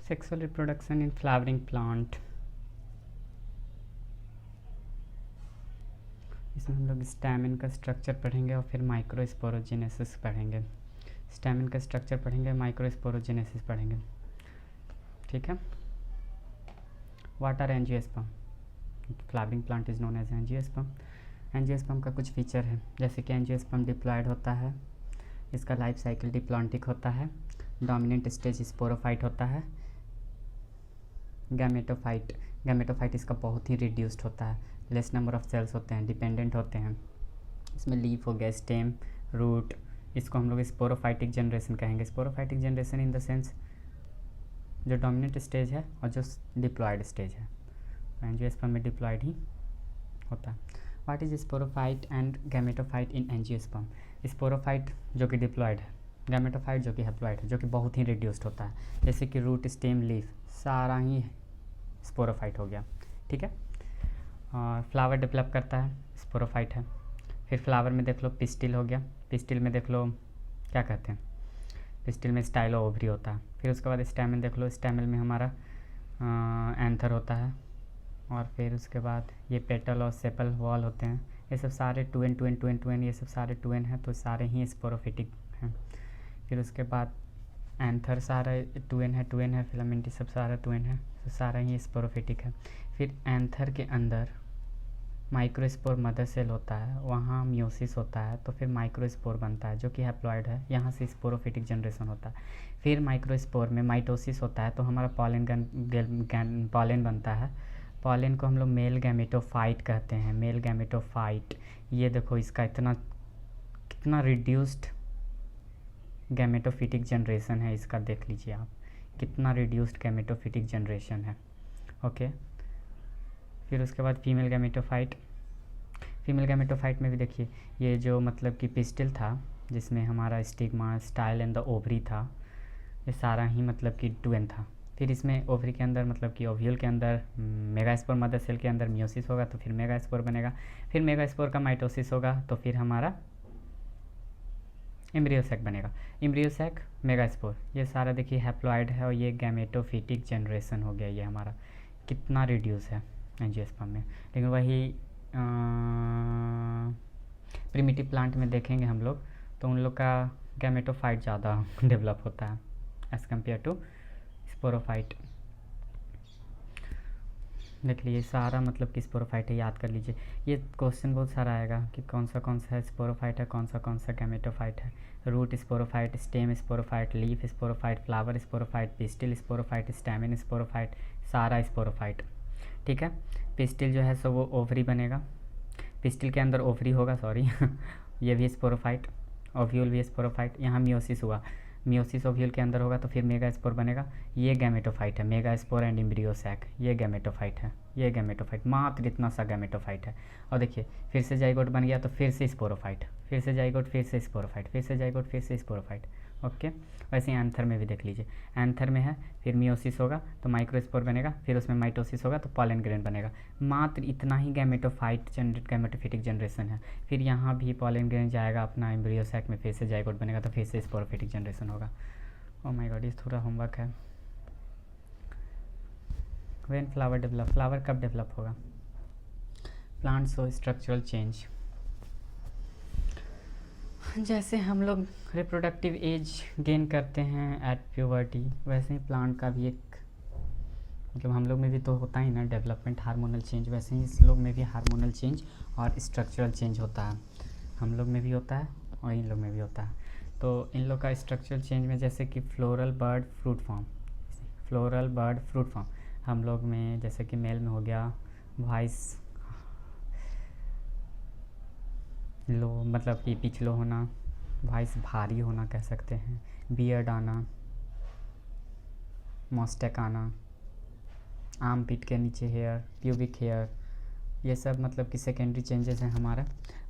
Sexual reproduction in flowering plant. इसमें हम लोग स्टैमेन का स्ट्रक्चर पढ़ेंगे और फिर माइक्रोस्पोरोजेनेसिस पढ़ेंगे। स्टैमेन का स्ट्रक्चर पढ़ेंगे, माइक्रोस्पोरोजेनेसिस पढ़ेंगे। ठीक है। What are angiosperm? Flowering plant is known as angiosperm. Angiosperm का कुछ फीचर है, जैसे कि एंजियोस्पर्म डिप्लॉयड होता है, इसका लाइफ साइकिल डिप्लॉन्टिक होता है, डोमिनेंट स्टेज स्पोरोफाइट होता है, गैमेटोफाइट इसका बहुत ही रिड्यूस्ड होता है, लेस नंबर ऑफ सेल्स होते हैं, डिपेंडेंट होते हैं। इसमें लीफ हो गया, स्टेम, रूट, इसको हम लोग स्पोरोफाइटिक जनरेशन कहेंगे। Sporophytic generation in the sense जो डोमिनेंट स्टेज है और जो डिप्लॉयड स्टेज है, एंजियोस्पर्म में डिप्लॉयड ही होता है। What is sporophyte and gametophyte in angiosperm? Sporophyte जो कि डिप्लॉयड है, गैमेटोफाइट जो कि हैप्लॉयड है, जो कि बहुत ही रिड्यूस्ड होता है, जैसे कि रूट, स्टेम, लीफ सारा ही स्पोरोफाइट हो गया। ठीक है। और फ्लावर डेवलप करता है, स्पोरोफाइट है। फिर फ्लावर में देख लो पिस्टिल हो गया, पिस्टिल में देख लो क्या कहते हैं, पिस्टिल में स्टाइलो ओवरी होता है। फिर उसके बाद स्टैमेन देख लो, स्टैमेन में हमारा एंथर होता है। और फिर उसके बाद ये पेटल और सेपल वॉल होते हैं, ये सब सारे टू एन, ये सब सारे टू एन हैं, तो सारे ही स्पोरोफिटिक हैं। फिर उसके बाद एंथर सारा टू एन है, फिलामेंटी सब सारा टू एन है, तो सारा ही स्पोरोफिटिक है। फिर एंथर के अंदर माइक्रोस्पोर मदर सेल होता है, वहाँ म्यूसिस होता है, तो फिर माइक्रोस्पोर बनता है जो कि हैप्लॉयड है, यहाँ से स्पोरोफिटिक जनरेशन होता है। फिर माइक्रोस्पोर में माइटोसिस होता है, तो हमारा पॉलन बनता है। पॉलन को हम लोग मेल गैमेटोफाइट कहते हैं, मेल गैमेटोफाइट। ये देखो इसका कितना रिड्यूस्ड गैमेटोफिटिक जनरेशन है, इसका देख लीजिए आप, कितना रिड्यूस्ड गैमेटोफिटिक जनरेशन है। ओके। फिर उसके बाद फीमेल गैमेटोफाइट में भी देखिए, ये जो मतलब कि पिस्टिल था जिसमें हमारा stigma, style and the ovary था, ये सारा ही मतलब कि टू एन था। फिर इसमें ओवरी के अंदर मतलब कि ओव्यूल के अंदर मेगास्पोर मदर सेल के अंदर म्यूसिस होगा, तो फिर मेगास्पोर बनेगा। फिर मेगास्पोर का माइटोसिस होगा, तो फिर हमारा एम्ब्रियोसैक बनेगा। एम्ब्रियोसैक, मेगास्पोर, ये सारा देखिए हैप्लॉयड है और ये गैमेटोफिटिक जनरेशन हो गया। ये हमारा कितना रिड्यूस है एंजियोस्पर्म में। लेकिन वही प्रिमिटिव प्लांट में देखेंगे हम लोग, तो उन लोग का गैमेटोफाइट ज़्यादा डेवलप होता है एज़ कम्पेयर टू स्पोरोफाइट। देख लीजिए सारा मतलब कि स्पोरोफाइट है, याद कर लीजिए। ये क्वेश्चन बहुत सारा आएगा कि कौन सा है स्पोरोफाइट है, कौन सा गैमेटोफाइट है। Root sporophyte, stem sporophyte, leaf sporophyte, flower sporophyte, pistil sporophyte, stamen sporophyte, सारा स्पोरोफाइट। ठीक है। पिस्टिल जो है सो वो ओवरी बनेगा, पिस्टिल के अंदर ओवरी होगा, सॉरी ये भी स्पोरोफाइट, ओव्यूल भी स्पोरोफाइट। यहाँ मियोसिस हुआ, मियोसिस ओव्यूल के अंदर होगा, तो फिर मेगास्पोर बनेगा। ये गैमेटोफाइट है, मेगास्पोर एंड एम्ब्रियोसैक, ये गैमेटोफाइट है, ये गैमेटोफाइट, मात्र इतना सा गैमेटोफाइट है। और देखिए फिर से जाइगोट बन गया, तो फिर से स्पोरोफाइट, फिर से जाइगोट, फिर से स्पोरोफाइट, फिर से जाइगोट, फिर से स्पोरोफाइट। ओके। वैसे ही एंथर में भी देख लीजिए, एंथर में है, फिर मियोसिस होगा तो माइक्रोस्पोर बनेगा, फिर उसमें माइटोसिस होगा तो पॉलन ग्रेन बनेगा। मात्र इतना ही गैमेटोफिटिक जनरेशन है। फिर यहाँ भी पॉलन ग्रेन जाएगा अपना एम्ब्रियोसैक में, फिर से जाइगोट बनेगा, तो फिर से स्पोरोफिटिक जनरेशन होगा। ओह माय गॉड, ये थोड़ा होमवर्क है। व्हेन फ्लावर डेवलप, फ्लावर कब डेवलप होगा? प्लांट शो स्ट्रक्चरल चेंज, जैसे हम लोग रिप्रोडक्टिव एज गेन करते हैं एट प्यूबर्टी, वैसे ही प्लांट का भी एक मतलब हम लोग में भी तो होता ही ना डेवलपमेंट, हार्मोनल चेंज, वैसे ही इस लोग में भी हार्मोनल चेंज और स्ट्रक्चरल चेंज होता है। हम लोग में भी होता है और इन लोग में भी होता है। तो इन लोग का स्ट्रक्चरल चेंज में जैसे कि फ्लोरल बर्ड फ्रूट फॉर्म, हम लोग में जैसे कि मेल में हो गया वॉइस लो, मतलब कि पिच लो होना, वॉइस भारी होना कह सकते हैं, बियर्ड आना, मॉस्टेक आना, आर्म पिट के नीचे हेयर, प्यूबिक हेयर, ये सब मतलब कि सेकेंडरी चेंजेस हैं हमारा।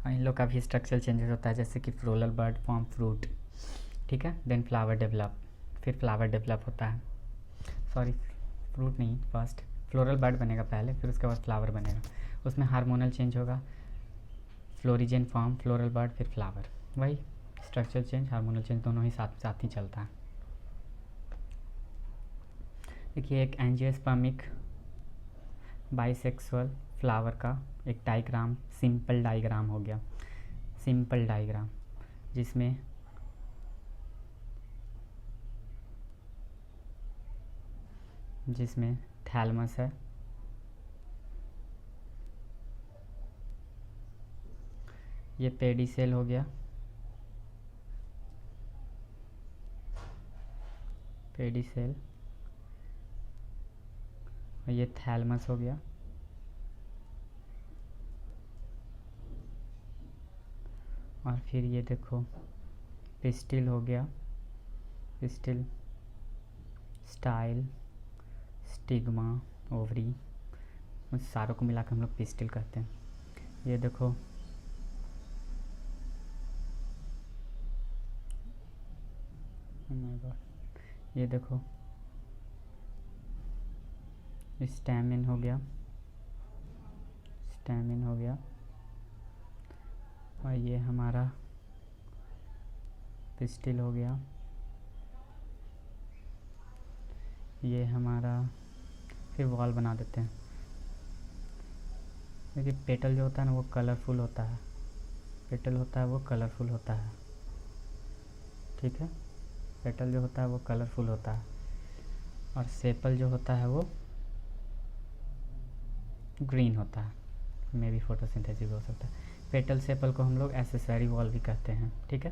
और इन लोग का भी स्ट्रक्चरल चेंजेस होता है, जैसे कि फ्लोरल बर्ड फॉर्म फ्रूट। ठीक है। देन फ्लावर डेवलप, फिर फ्लावर डेवलप होता है, सॉरी फ्रूट नहीं, फर्स्ट फ्लोरल बर्ड बनेगा पहले, फिर उसके बाद फ्लावर बनेगा, उसमें हार्मोनल चेंज होगा, फ्लोरिजेन फॉर्म, फ्लोरल बर्ड, फिर फ्लावर। वही स्ट्रक्चरल चेंज, हार्मोनल चेंज दोनों ही साथ साथ ही चलता है। देखिए एक एंजियोस्पर्मिक बाइसेक्सुअल फ्लावर का एक डायग्राम, सिंपल डायग्राम हो गया, सिंपल डायग्राम जिसमें थैलमस है, ये पेडिसेल हो गया, पेडिसेल, और ये थैलमस हो गया, और फिर ये देखो पिस्टिल हो गया, पिस्टिल, स्टाइल, स्टिग्मा, ओवरी, उन सारों को मिलाकर हम लोग पिस्टिल कहते हैं। ये देखो ये देखो स्टैमिन हो गया, स्टैमिन हो गया, और ये हमारा पिस्टिल हो गया, ये हमारा, फिर वॉल बना देते हैं। देखिए पेटल जो होता है ना वो कलरफुल होता है, पेटल होता है वो कलरफुल होता है, ठीक है, पेटल जो होता है वो कलरफुल होता है, और सेपल जो होता है वो ग्रीन होता है, मे भी फोटोसिंथेसिस हो सकता है। पेटल सेपल को हम लोग एसेसरी वॉल भी कहते हैं, ठीक है,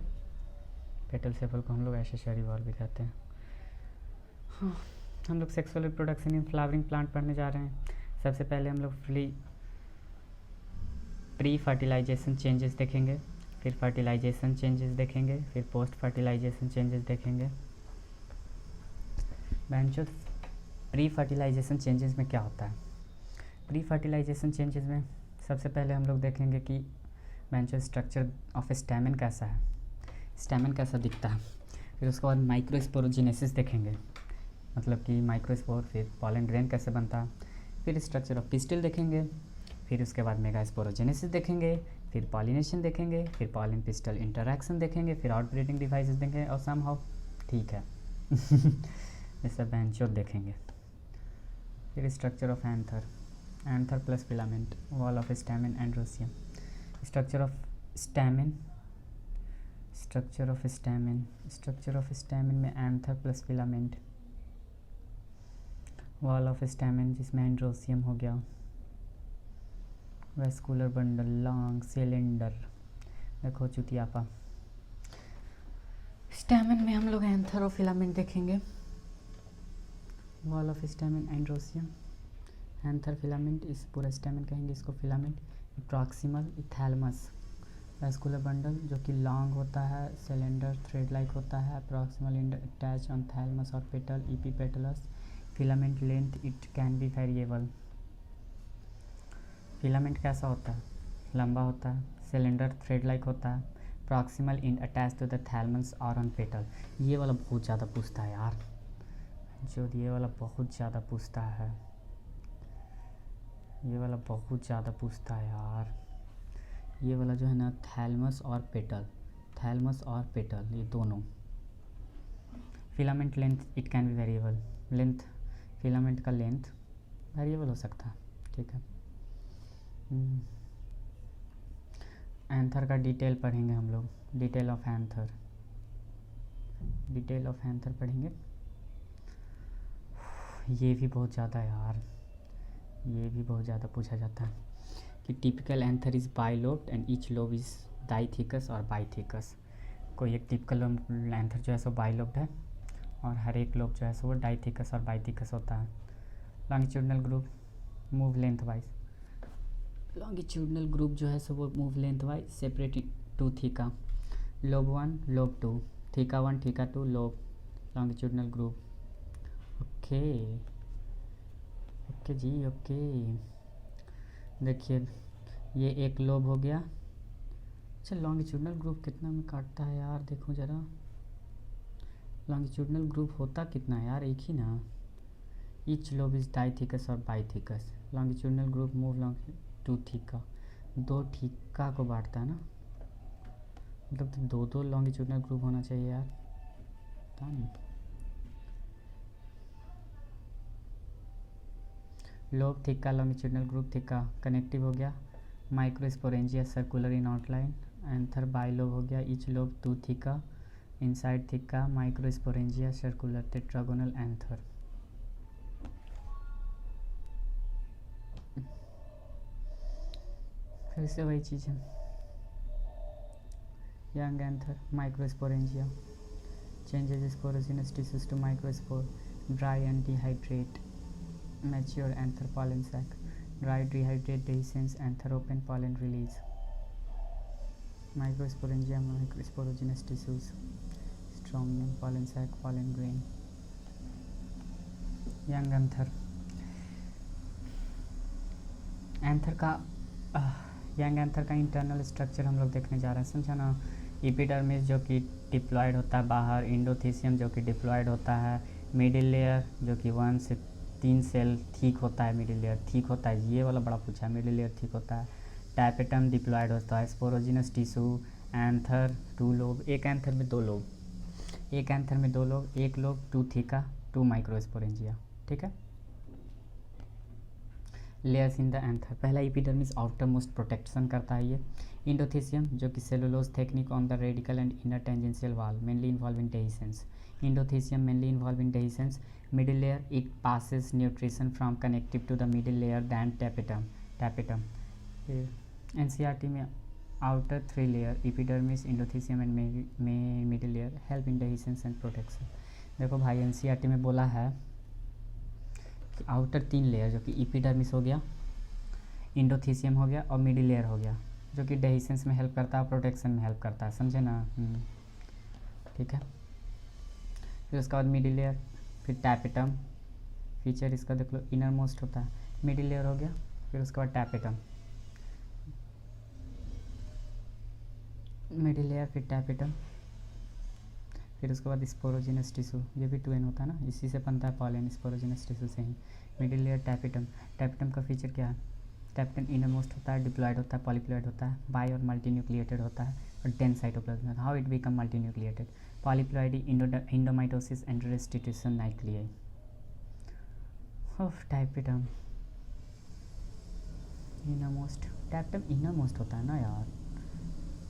पेटल सेपल को हम लोग एसेसरी वॉल भी कहते हैं। हाँ, हम लोग sexual reproduction in flowering plant पढ़ने जा रहे हैं। सबसे पहले हम लोग प्री फर्टिलाइजेशन चेंजेस देखेंगे, फिर फर्टिलाइजेशन चेंजेस देखेंगे, फिर पोस्ट फर्टिलाइजेशन चेंजेस देखेंगे। बेंचो प्री फर्टिलाइजेशन चेंजेस में क्या होता है? प्री फर्टिलाइजेशन चेंजेस में सबसे पहले हम लोग देखेंगे कि बेंचो स्ट्रक्चर ऑफ स्टैमेन कैसा है, स्टैमेन कैसा दिखता है। फिर उसके बाद माइक्रोस्पोरोजेनेसिस देखेंगे, मतलब कि माइक्रोस्पोर, फिर पॉलन ग्रेन कैसे बनता है, फिर स्ट्रक्चर ऑफ पिस्टिल देखेंगे, फिर उसके बाद मेगास्पोरोजेनेसिस देखेंगे, फिर पॉलिनेशन देखेंगे, फिर पॉलिन पिस्टल इंटरैक्शन देखेंगे, फिर आउटब्रीडिंग डिवाइसेस देखेंगे, और समहाउ ठीक है ये सब बेंचो देखेंगे। फिर structure of anther, anther plus filament, wall of stamen, androecium. Structure of stamen, structure of stamen, structure of stamen में anther plus filament, wall of stamen जिसमें एंड्रोसियम हो गया, वेस्कुलर बंडल, लॉन्ग सिलेंडर, देखो चुतियापा। स्टैमेन में हम लोग anther और filament देखेंगे, wall of stamen, androecium, anther filament, इस पूरा स्टैमेन कहेंगे इसको filament. Proximal thalamus, vascular bundle जो कि लॉन्ग होता है, सिलेंडर थ्रेड लाइक होता है, प्रॉक्सिमल अटैच ऑन थैलमस और petal, epipetalous. Filament length it can be variable, filament कैसा होता है? लंबा होता है, सिलेंडर थ्रेड लाइक होता है, proximal in attach to the thalamus और ऑन पेटल। ये वाला बहुत ज़्यादा पूछता है यार, जो ये वाला बहुत ज़्यादा पूछता है, ये वाला बहुत ज़्यादा पूछता है यार। ये वाला जो है ना थैलमस और पेटल, थैलमस और पेटल ये दोनों। Filament length it can be variable, length filament का लेंथ वेरिएबल हो सकता है, ठीक है। एंथर का डिटेल पढ़ेंगे हम लोग, detail of anther, detail of anther पढ़ेंगे। ये भी बहुत ज़्यादा यार, ये भी बहुत ज़्यादा पूछा जाता है कि typical anther is bilobed and each lobe is डाइथिकस और बाइथिकस। कोई एक टिपिकल एंथर जो है सो बाइलोब्ड है और हर एक लोब जो है सो वो डाइथिकस और बाइथिकस होता है। Longitudinal group move lengthwise, longitudinal group जो है सो वो move lengthwise separate to theca, lobe 1 lobe 2, theca 1 theca 2 lobe, longitudinal group. Okay okay जी ओके। देखिए ये एक लोब हो गया। अच्छा लॉन्गिट्यूडनल ग्रुप कितना में काटता है यार, देखो ज़रा लॉन्गिट्यूडनल ग्रुप होता कितना है यार, एक ही ना। ईच लोब इज डाइथिकस और bithecous, longitudinal group move long to theca, दो थीका को बांटता है ना, मतलब तो दो दो लॉन्गिट्यूडनल ग्रुप होना चाहिए यार, पता नहीं। लोब थिका लॉन्गिट्यूडनल ग्रुप थिका कनेक्टिव हो गया, microsporangia circular in outline, anther bilobe हो गया, each lobe two theca inside theca microsporangia circular tetragonal anther. फिर से वही चीज़ है, young anther microsporangia changes sporogenous tissues to microspore, dry and dehydrate mature anther pollen sac, dry dehydrate dehiscence anther open pollen release, microsporangia microsporogenous tissues, strongnum pollen sac pollen grain, young anther। Anther का young anther का internal structure हम लोग देखने जा रहे हैं, समझा ना। एपिडर्मिस जो कि डिप्लॉयड होता है बाहर, इंडोथीसियम जो कि डिप्लॉयड होता है, मिडिल लेयर जो कि 1 से 3 सेल थिक होता है, मिडिल लेयर थिक होता है, ये वाला बड़ा पूछा है, मिडिल लेयर थिक होता है, टैपेटम डिप्लॉयड होता है, स्पोरोजिनस टिश्यू, एंथर 2 लोब, एक एंथर में 2 लोब, एक एंथर में 2 लोब, एक लोब 2 थिका 2 माइक्रोस्पोरेंजिया, ठीक है। लेयर्स इन द एंथर, पहला एपिडर्मिस आउटर मोस्ट प्रोटेक्शन करता है ये, इंडोथीसियम जो कि cellulose technique on the radical and inner tangential wall mainly involve in dehiscence, endothecium mainly involve in dehiscence, middle layer it passes nutrition from connective to the middle layer then tapetum. NCERT में outer 3 layer epidermis endothecium and middle layer help in dehiscence and protection. देखो भाई NCERT में बोला है कि outer 3 layer जो कि epidermis हो गया, इंडोथीसियम हो गया और मिडिल लेयर हो गया, जो कि डेहिसेंस में हेल्प करता है, प्रोटेक्शन में हेल्प करता है, समझे ना। ठीक है। फिर उसके बाद मिडिल लेयर, फिर टैपेटम, फीचर इसका देख लो इनर मोस्ट होता है, मिडिल लेयर हो गया, फिर उसके बाद टैपेटम, मिडिल लेयर फिर टैपेटम, फिर उसके बाद स्पोरोजिनस टिश्यू, ये भी 2n होता है ना, इसी से बनता है पॉलन, स्पोरोजिनस टिश्यू से ही। मिडिल लेयर टैपेटम, टैपेटम का फीचर क्या है, टैपेटम इनर मोस्ट होता है, डिप्लॉयड होता है, पॉलीप्लॉयड होता है, बाई और मल्टी न्यूक्लिएटेड होता है और dense cytoplasm. How it become multi nucleated, polyploidy endomitosis and restitution nuclei of tapetum inner most, tapetum inner most होता है ना यार।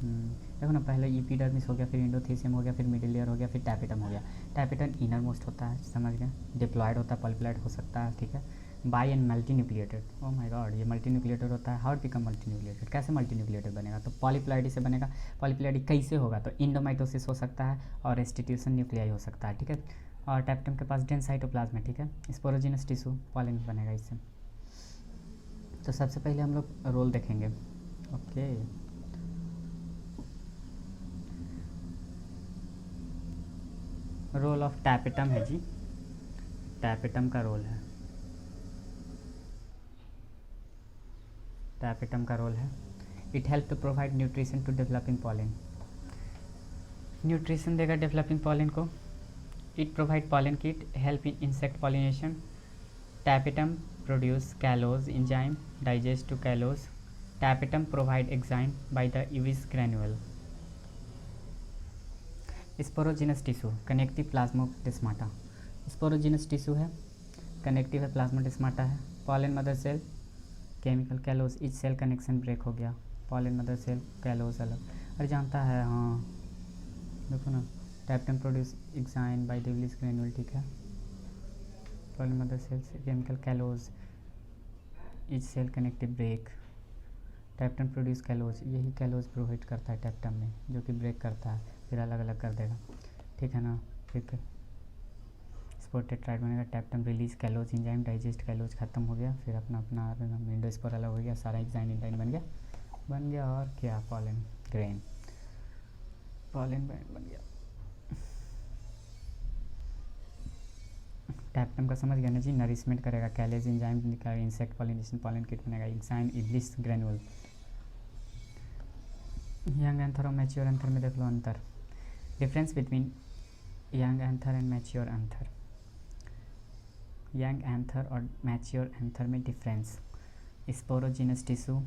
देखो ना, पहले एपिडर्मिस हो गया, फिर इंडोथीसियम हो गया, फिर मिडिल लेयर हो गया, फिर टैपेटम हो गया। टैपेटम इनर मोस्ट होता है, समझ गए, डिप्लॉयड होता है, पॉलीप्लॉयड हो सकता है, ठीक है, by and multi nucleated. Oh my God, ये मल्टी न्यूक्लिएटेड होता है। How it become multi nucleated, कैसे मल्टी न्यूक्लिएटेड बनेगा, तो पॉलीप्लॉयडी से बनेगा। पॉलीप्लॉयडी कैसे होगा, तो इंडोमाइटोसिस हो सकता है और रेस्टिट्यूशन न्यूक्लियाई हो सकता है, ठीक है। और टैपेटम के पास डेंस साइटोप्लाज्म है, ठीक है, स्पोरोजिनस टिश्यू पॉलन बनेगा इससे। तो सबसे पहले हम लोग रोल देखेंगे, ओके। रोल ऑफ टैपेटम है जी, टैपेटम का रोल है, टैपेटम का रोल है, it help to provide nutrition to developing pollen, nutrition देगा डेवलपिंग पॉलन को। It provide pollen kit, help in insect pollination. Tapetum produce callose enzyme digest to callose. Tapetum provide enzyme by the यूविस granule. Sporogenous tissue, connective plasmodesmata, sporogenous tissue है, connective है, plasmodesmata है। Pollen mother cell, chemical callose, each cell connection break हो गया, pollen mother cell callose अलग। अरे जानता है, हाँ देखो ना, tapetum produce enzyme by the यूविस ग्रैन्यूल, ठीक है, पॉलन मदर सेल से chemical callose, each cell connective break. Tapetum produce callose, यही कैलोज प्रोवाइड करता है टैपेटम में, जो कि ब्रेक करता है, फिर अलग अलग कर देगा, ठीक है ना। फिर स्पोर्टेट्राइड बनेगा, tapetum release callose enzyme digest callose, खत्म हो गया, फिर अपना अपना एंडोस्पोर अलग हो गया, सारा एंजाइम इंडाइन बन गया और क्या, पॉलन ग्रेन, पॉलन बन गया। टैपेटम का समझ गया ना जी, नरिशमेंट करेगा, कैलेज एंजाइम निकालेगा, इंसेक्ट पॉलिनेशन पॉलन किट बनेगा, एंजाइम इब्लिस ग्रैन्यूल। यंग एंथर और मैच्योर एंथर में देख लो अंतर, difference between young anther and mature anther. Young anther और मैच्योर एंथर में डिफरेंस, स्पोरोजिनस टिश्यू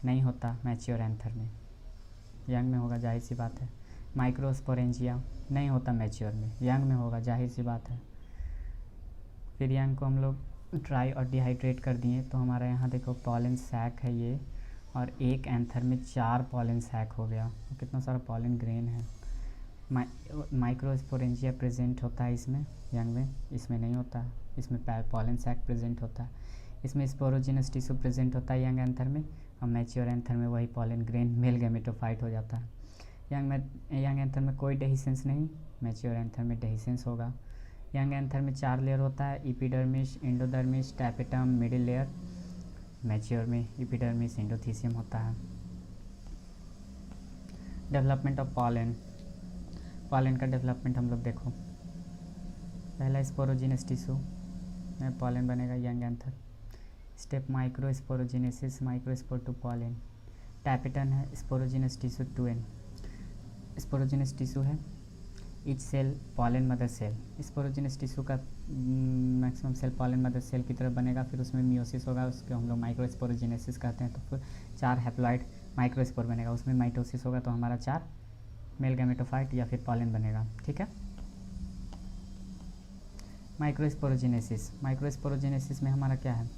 नहीं होता मैच्योर एंथर में, यंग में होगा, जाहिर सी बात है। माइक्रोस्पोरेंजिया नहीं होता मैच्योर में, यंग में होगा, जाहिर सी बात है। फिर यंग को हम लोग ड्राई और डिहाइड्रेट कर दिए तो हमारा यहाँ देखो पॉलन सैक है ये, और एक एंथर में 4 पॉलन सैक हो गया। तो कितना सारा पॉलन ग्रेन है। माइक्रोस्पोरेंजिया प्रेजेंट होता है इसमें, यंग में, इसमें नहीं होता है। इसमें पॉलन सैक प्रेजेंट होता है। इसमें स्पोरोजिनस टिश्यू प्रेजेंट होता है यंग एंथर में, और मैच्योर एंथर में वही पॉलन ग्रेन मेल गैमेटोफाइट हो जाता है। यंग एंथर में कोई डेहिसेंस नहीं, मैच्योर एंथर में डेहिसेंस होगा। यंग एंथर में 4 लेयर होता है, epidermis, endodermis, tapetum, middle layer. Mature में एपिडर्मिस, एंडोथीसियम होता है। डेवलपमेंट ऑफ पॉलन का डेवलपमेंट हम लोग देखो। पहला स्पोरोजिनस टिश्यू में पॉलन बनेगा young anther. Step microsporogenesis, microspore to pollen. Tapetum है, sporogenous tissue 2n। Sporogenous tissue है, each cell pollen mother cell. Sporogenous tissue का maximum cell pollen mother cell की तरफ बनेगा, फिर उसमें मियोसिस होगा, उसको हम लोग माइक्रोस्पोरोजिनेसिस कहते हैं। तो फिर 4 हैप्लॉइड माइक्रोस्पोर बनेगा, उसमें माइटोसिस होगा तो हमारा 4 मेल गैमेटोफाइट या फिर पॉलन बनेगा। ठीक है। माइक्रोस्पोरोजिनेसिस में हमारा क्या है,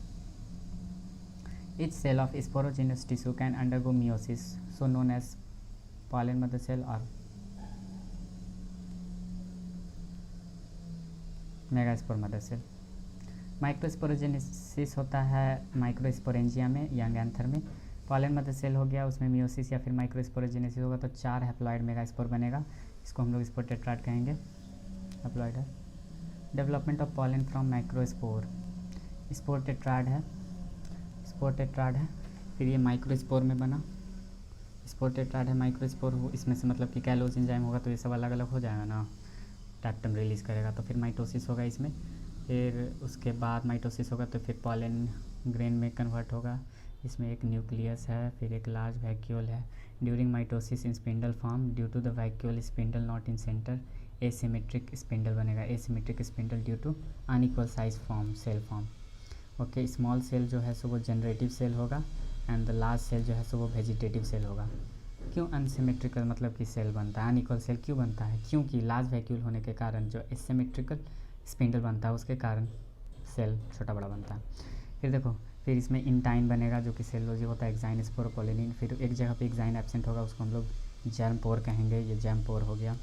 each cell of sporogenous tissue can undergo meiosis so known as pollen mother cell और मेगास्पोर मदर सेल। माइक्रोस्पोरोजेनेसिस होता है माइक्रोस्पोरेंजिया में, यंग एंथर में। पॉलन मदर सेल हो गया, उसमें मियोसिस या फिर माइक्रोस्पोरोजेनेसिस होगा तो 4 हैप्लॉइड मेगास्पोर बनेगा। इसको हम लोग स्पोर टेट्राड कहेंगे, हैप्लॉइड है। Development of pollen from microspore, spore tetrad है, फिर ये माइक्रोस्पोर में बना। स्पोर टेट्राड है, माइक्रोस्पोर हो, इसमें से मतलब कि कैलोज एंजाइम होगा तो ये सब अलग अलग हो जाएगा ना, टैप्टम रिलीज़ करेगा तो फिर माइटोसिस होगा इसमें। फिर उसके बाद माइटोसिस होगा तो फिर पॉलन ग्रेन में कन्वर्ट होगा। इसमें एक न्यूक्लियस है, फिर एक लार्ज वैक्यूल है। During mitosis in spindle form due to the vacuole spindle not in centre asymmetric spindle बनेगा। Asymmetric spindle due to unequal size form, cell form. Okay, small cell जो है सो वो जनरेटिव सेल होगा, and the large cell जो है सो वो वेजिटेटिव सेल होगा। क्यों अनसिमेट्रिकल मतलब कि सेल बनता है, अनइक्वल सेल क्यों बनता है, क्योंकि लार्ज वैक्यूल होने के कारण जो एसिमेट्रिकल स्पिंडल बनता है उसके कारण सेल छोटा बड़ा बनता है। फिर देखो, फिर इसमें इंटाइन बनेगा जो कि सेलोजी होता है, एक्साइन स्पोरोपोलिनिन। फिर एक जगह पे एक्साइन एब्सेंट होगा, उसको हम लोग जर्म पोर कहेंगे, ये जर्म पोर हो गया।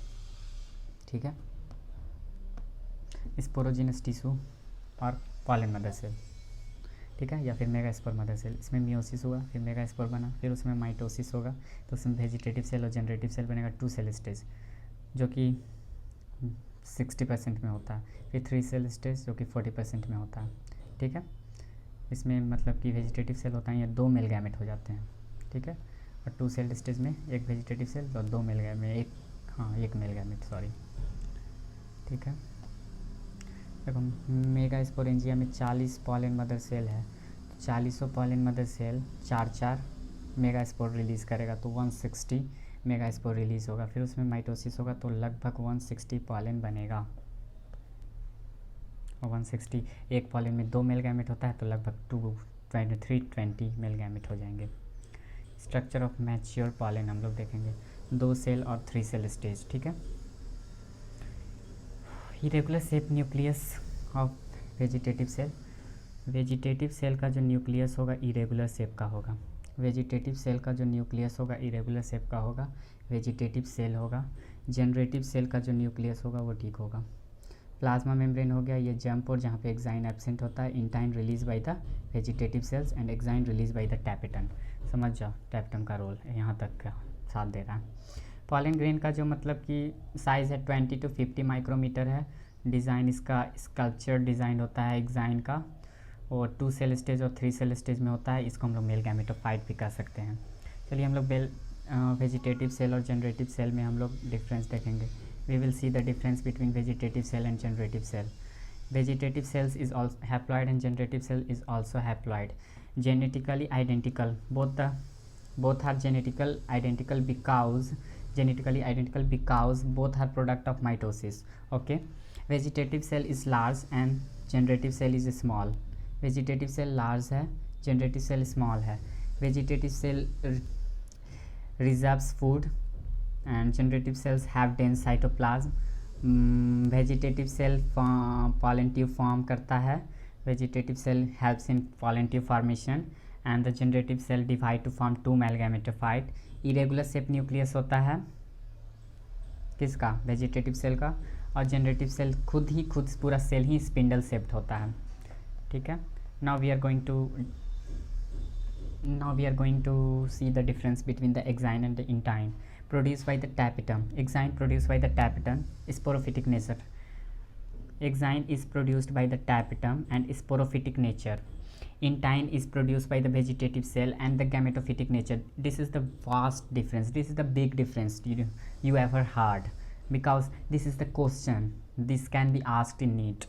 ठीक है। स्पोरोजिनस टिश्यू और पॉलन मदर सेल, ठीक है, या फिर मेगास्पोर मदर सेल। इसमें मियोसिस हुआ, फिर मेगास्पोर बना, फिर उसमें माइटोसिस होगा तो उसमें वेजिटेटिव सेल और जनरेटिव सेल बनेगा। 2 सेल स्टेज जो कि 60% में होता है, फिर 3 सेल स्टेज जो कि 40% में होता है। ठीक है। इसमें मतलब कि वेजिटेटिव सेल होता है, ये 2 मेल गैमेट हो जाते हैं। ठीक है। और 2 सेल स्टेज में एक वेजिटेटिव सेल और 2 मेल गैमेट, एक मेल गैमेट, सॉरी। ठीक है। देखो, मेगास्पोरेंजिया में 40 पॉलन मदर सेल है, 40 pollen mother cell 4 megaspore release करेगा तो 160 मेगास्पोर रिलीज़ होगा। फिर उसमें माइटोसिस होगा तो लगभग 160 पॉलन बनेगा। और 160, एक पॉलन में 2 मेल गैमेट होता है तो लगभग 320 मेल गैमेट हो जाएंगे। स्ट्रक्चर ऑफ मैच्योर पॉलन हम लोग देखेंगे, 2 सेल और 3 सेल स्टेज। ठीक है। Irregular shape nucleus of vegetative cell, vegetative cell का जो न्यूक्लियस होगा इरेगुलर शेप का होगा। वेजिटेटिव सेल का जो न्यूक्लियस होगा इरेगुलर शेप का होगा, वेजिटेटिव सेल होगा। जनरेटिव सेल का जो न्यूक्लियस होगा वो ठीक होगा। प्लाज्मा मेम्ब्रेन हो गया, ये जंप और जहाँ पे एक्साइन एब्सेंट होता है। Intine release by the vegetative cells and exine release by the tapetum. समझ जाओ, टैपेटन का रोल यहाँ तक का साथ दे रहा है। पॉलन ग्रेन का जो मतलब कि साइज़ है 20 to 50 माइक्रोमीटर है। डिज़ाइन इसका स्कल्पचर डिज़ाइन होता है एक्साइन का, और 2 सेल स्टेज और 3 सेल स्टेज में होता है। इसको हम लोग मेल गैमेटोफाइट भी कह सकते हैं। चलिए हम लोग वेजिटेटिव सेल और जनरेटिव सेल में हम लोग डिफरेंस देखेंगे। We will see the difference between vegetative cell and generative cell. Vegetative cells is also haploid and generative cell is also haploid. Genetically identical. Both are genetically identical because both are product of mitosis. Okay. Vegetative cell is large and generative cell is small. Vegetative cell large है, generative cell small है. Vegetative cell reserves food and generative cells have dense cytoplasm. Vegetative cell pollen tube form करता है, vegetative cell helps in pollen tube formation and the generative cell divide to form two male gametophyte. irregular shape nucleus होता है किसका, vegetative cell का, और generative cell खुद पूरा cell ही spindle shaped होता है, ठीक है। Now we are going to see the difference between the exine and the intine. produced by the tapetum, exine produced by the tapetum, sporophytic nature. Exine is produced by the tapetum and sporophytic nature. Intine is produced by the vegetative cell and the gametophytic nature. This is the vast difference, this is the big difference you ever heard, because this is the question, this can be asked in NEET.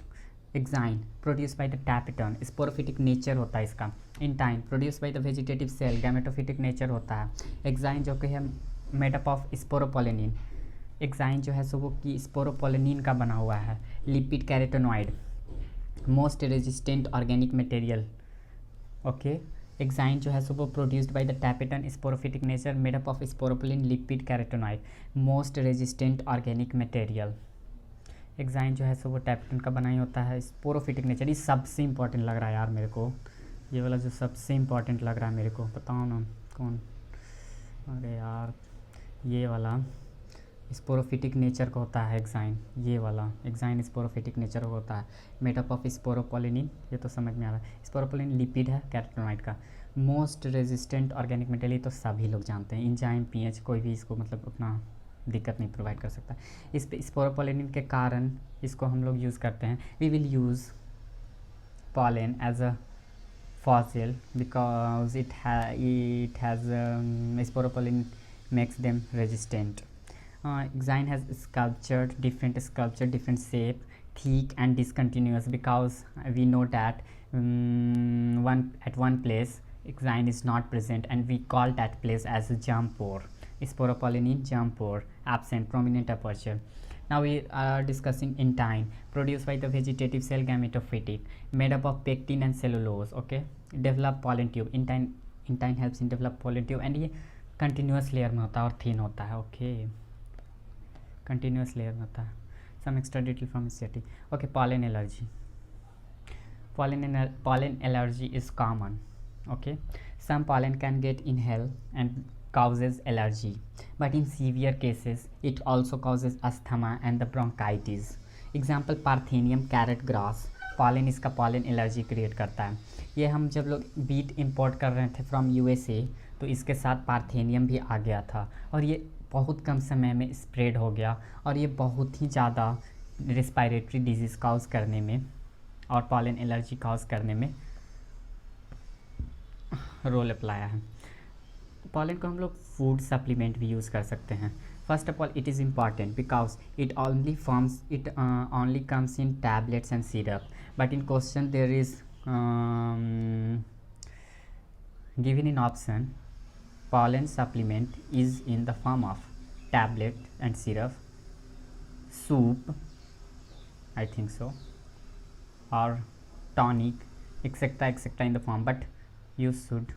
Exine produced by the tapetum, sporophytic nature होता है इसका. Intine produced by the vegetative cell, gametophytic nature होता है. Exine जो कि है made up of sporopollenin, exine जो है सो वो कि स्पोरोपोलिनिन का बना हुआ है. Lipid carotenoid, most resistant organic material, okay. Exine जो है सो वो produced by the tapetum, sporophytic nature, made up of sporopollenin, lipid carotenoid, most resistant organic material. Exine जो है सो वो टैपेटन का बना ही होता है, स्पोरोफिटिक नेचर. ये सबसे इंपॉर्टेंट लग रहा है यार मेरे को, ये वाला जो सबसे इंपॉर्टेंट लग रहा है मेरे को, बताओ ना कौन. अरे यार ये वाला स्पोरोफिटिक नेचर का होता है एक्साइन, ये वाला एक्साइन स्पोरोफिटिक नेचर का होता है, मेडअप ऑफ स्पोरोपोलिनिन, ये तो समझ में आ रहा है. स्पोरोपोलिन लिपिड है कैरोटेनॉइड का. मोस्ट रेजिस्टेंट ऑर्गेनिक मटेरियल तो सभी लोग जानते हैं. इंजाइम पीएच कोई भी इसको मतलब उतना दिक्कत नहीं प्रोवाइड कर सकता. इस पे स्पोरोपोलिनिन के कारण इसको हम लोग यूज़ करते हैं. We will use pollen as a fossil because it has sporopollen makes them resistant. Exine has different sculpture, different shape, thick and discontinuous, because we know that at one place exine is not present and we call that place as a germ pore. Sporopollen germ pore absent, prominent aperture. Now we are discussing intine, produced by the vegetative cell, gametophytic, made up of pectin and cellulose, okay. Develop pollen tube. Intine helps in develop pollen tube and ये continuous layer में होता है और thin होता है, okay. Continuous layer में होता है. Some extra detail from SCT. Okay, pollen allergy. Pollen allergy is common, okay. Some pollen can get inhaled and causes allergy, but in severe cases it also causes asthma and the bronchitis. Example Parthenium carrot grass, pollen इसका pollen allergy create करता है. ये हम जब लोग beat import कर रहे थे from USA तो इसके साथ पार्थेनियम भी आ गया था और ये बहुत कम समय में स्प्रेड हो गया और ये बहुत ही ज़्यादा रेस्पिरेटरी डिजीज़ काउज करने में और पॉलन एलर्जी काउज करने में रोल अप्लाया है. पॉलन को हम लोग फूड सप्लीमेंट भी यूज़ कर सकते हैं. First of all it is important because it only comes in tablets and syrup, but in question there is given in option pollen supplement is in the form of tablet and syrup, soup, I think so, or tonic, etc in the form, but you should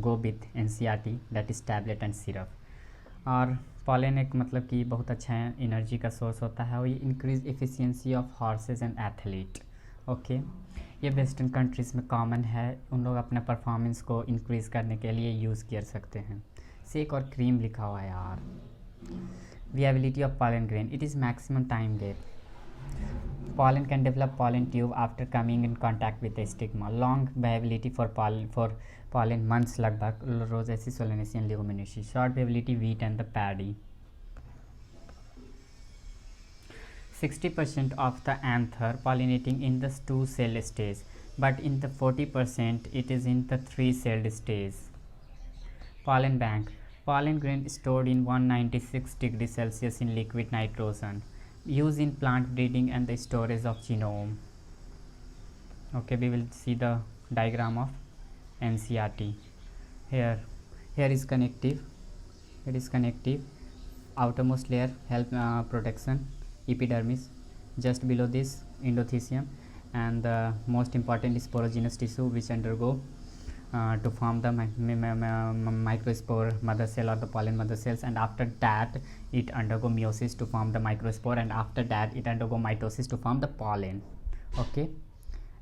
go with NCERT, that is tablet and syrup. और pollen एक मतलब कि बहुत अच्छा energy का source होता है और ये increase efficiency of horses and athlete, okay. ये वेस्टर्न कंट्रीज़ में कॉमन है, उन लोग अपने परफॉर्मेंस को इंक्रीज़ करने के लिए यूज़ कर सकते हैं. सेक और क्रीम लिखा हुआ है यार. Viability of pollen grain, it is maximum time gap. Pollen can develop pollen tube after coming in contact with the stigma. Long viability for pollen months लगभग. Rosaceae, Solanaceae and Leguminaceae. Short viability wheat and the paddy. 60% of the anther pollinating in the 2-cell stage, but in the 40% it is in the 3-celled stage. Pollen bank. Pollen grain stored in 196 degrees Celsius in liquid nitrogen. Used in plant breeding and the storage of genome. Okay, we will see the diagram of NCERT. Here is connective. It is connective. Outermost layer help protection. Epidermis. Just below this endothecium, and the most important is sporogenous tissue which undergo to form the microspore mother cell or the pollen mother cells, and after that it undergo meiosis to form the microspore, and after that it undergo mitosis to form the pollen, okay.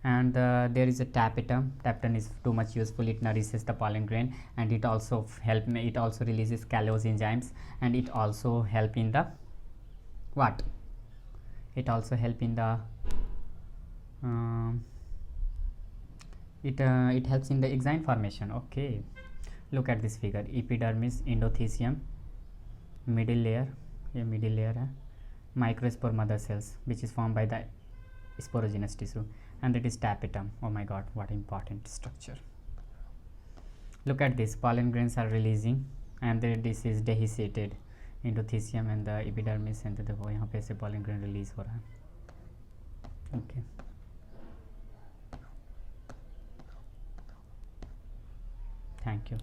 And there is a tapetum. Tapetum is too much useful. It nourishes the pollen grain, and it also help me. It also releases callose enzymes, and it also help in the what? It also help in the it helps in the exine formation. Okay, look at this figure. Epidermis, endothecium, middle layer, ये middle layer है, microspore mother cells which is formed by the sporogenous tissue, and it is tapetum. Oh my god, what important structure. Look at this, pollen grains are releasing, and this is dehisced endothecium and the epidermis, and देखो यहाँ पे से pollen grain release हो रहा है. Okay. Thank you.